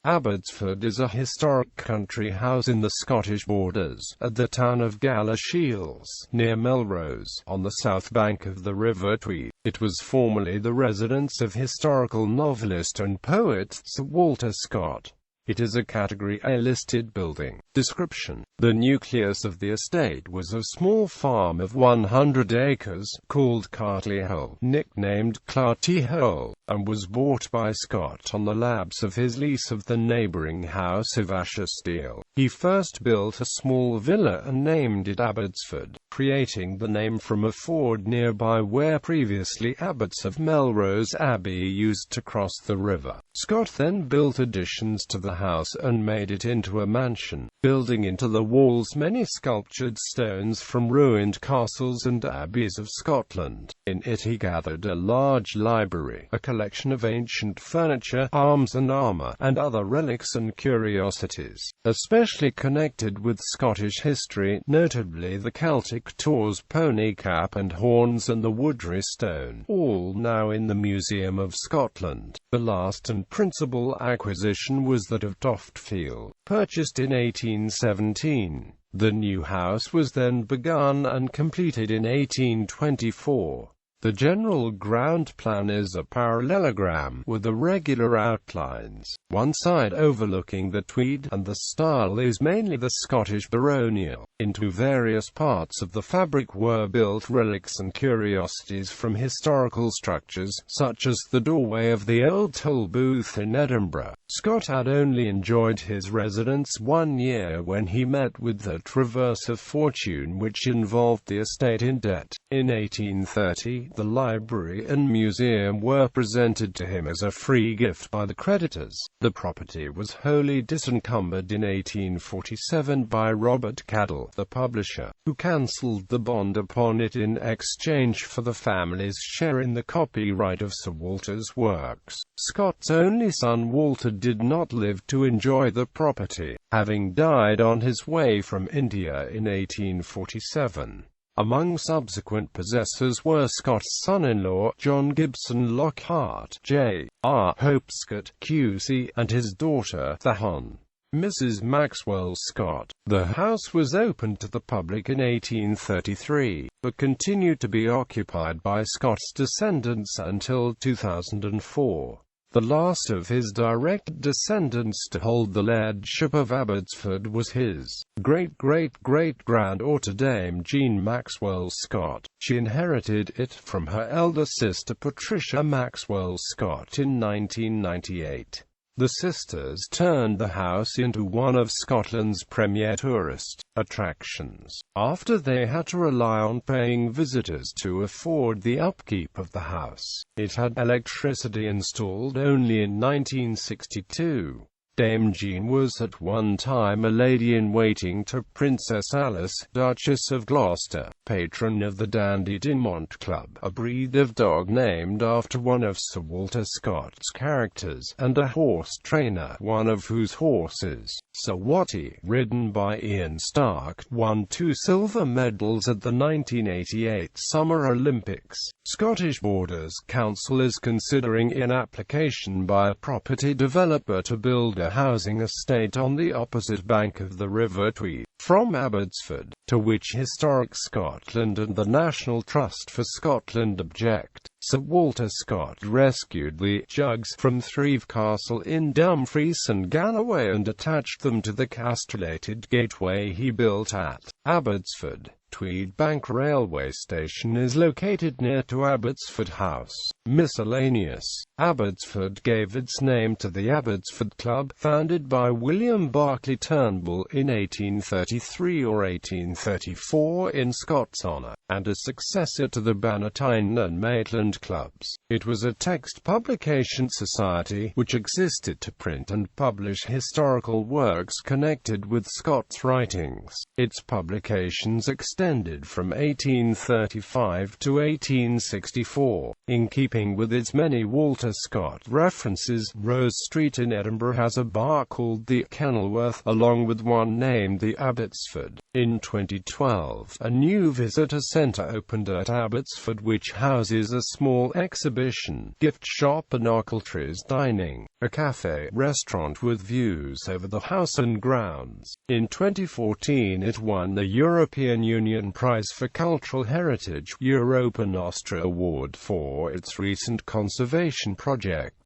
Abbotsford is a historic country house in the Scottish borders, at the town of Galashiels, near Melrose, on the south bank of the River Tweed. It was formerly the residence of historical novelist and poet Sir Walter Scott. It is a Category A listed building. Description: the nucleus of the estate was a small farm of 100 acres, called Galashiels, nicknamed Clarty Hole, and was bought by Scott on the lapse of his lease of the neighbouring house of Galashiels. He first built a small villa and named it Abbotsford, creating the name from a ford nearby where previously abbots of Melrose Abbey used to cross the river. Scott then built additions to the house and made it into a mansion, building into the walls many sculptured stones from ruined castles and abbeys of Scotland. In it he gathered a large library, a collection of ancient furniture, arms and armour, and other relics and curiosities, especially connected with Scottish history, notably the Celtic Tor's pony cap and horns and the Woodry stone, all now in the Museum of Scotland. The last and principal acquisition was that of Toftfield, purchased in 1817. The new house was then begun and completed in 1824. The general ground plan is a parallelogram, with irregular outlines, one side overlooking the Tweed, and the style is mainly the Scottish baronial. Into various parts of the fabric were built relics and curiosities from historical structures, such as the doorway of the old Tolbooth in Edinburgh. Scott had only enjoyed his residence 1 year when he met with the traverse of fortune which involved the estate in debt. In 1830, the library and museum were presented to him as a free gift by the creditors. The property was wholly disencumbered in 1847 by Robert Cadell, the publisher, who cancelled the bond upon it in exchange for the family's share in the copyright of Sir Walter's works. Scott's only son Walter did not live to enjoy the property, having died on his way from India in 1847. Among subsequent possessors were Scott's son-in-law, John Gibson Lockhart, J.R. Hopescott, Q.C., and his daughter, the Hon. Mrs. Maxwell Scott. The house was opened to the public in 1833, but continued to be occupied by Scott's descendants until 2004. The last of his direct descendants to hold the lairdship of Abbotsford was his great-great-great-granddaughter Dame Jean Maxwell Scott. She inherited it from her elder sister Patricia Maxwell Scott in 1998. The sisters turned the house into one of Scotland's premier tourist attractions, after they had to rely on paying visitors to afford the upkeep of the house. It had electricity installed only in 1962. Dame Jean was at one time a lady-in-waiting to Princess Alice, Duchess of Gloucester, patron of the Dandy Dinmont Club, a breed of dog named after one of Sir Walter Scott's characters, and a horse trainer, one of whose horses, Sir Watty, ridden by Ian Stark, won 2 silver medals at the 1988 Summer Olympics. Scottish Borders Council is considering an application by a property developer to build a housing estate on the opposite bank of the River Tweed, from Abbotsford, to which Historic Scotland and the National Trust for Scotland object. Sir Walter Scott rescued the jugs from Threave Castle in Dumfries and Galloway and attached them to the castellated gateway he built at Abbotsford. Tweed Bank Railway Station is located near to Abbotsford House. Miscellaneous. Abbotsford gave its name to the Abbotsford Club, founded by William Barclay Turnbull in 1833 or 1834 in Scott's honour, and a successor to the Bannatyne and Maitland Clubs. It was a text publication society, which existed to print and publish historical works connected with Scott's writings. Its publications extended extended from 1835 to 1864. In keeping with its many Walter Scott references, Rose Street in Edinburgh has a bar called the Kenilworth, along with one named the Abbotsford. In 2012, a new visitor centre opened at Abbotsford which houses a small exhibition, gift shop and occultries dining, a cafe-restaurant with views over the house and grounds. In 2014 it won the European Union Prize for Cultural Heritage, Europa Nostra Award for its recent conservation project.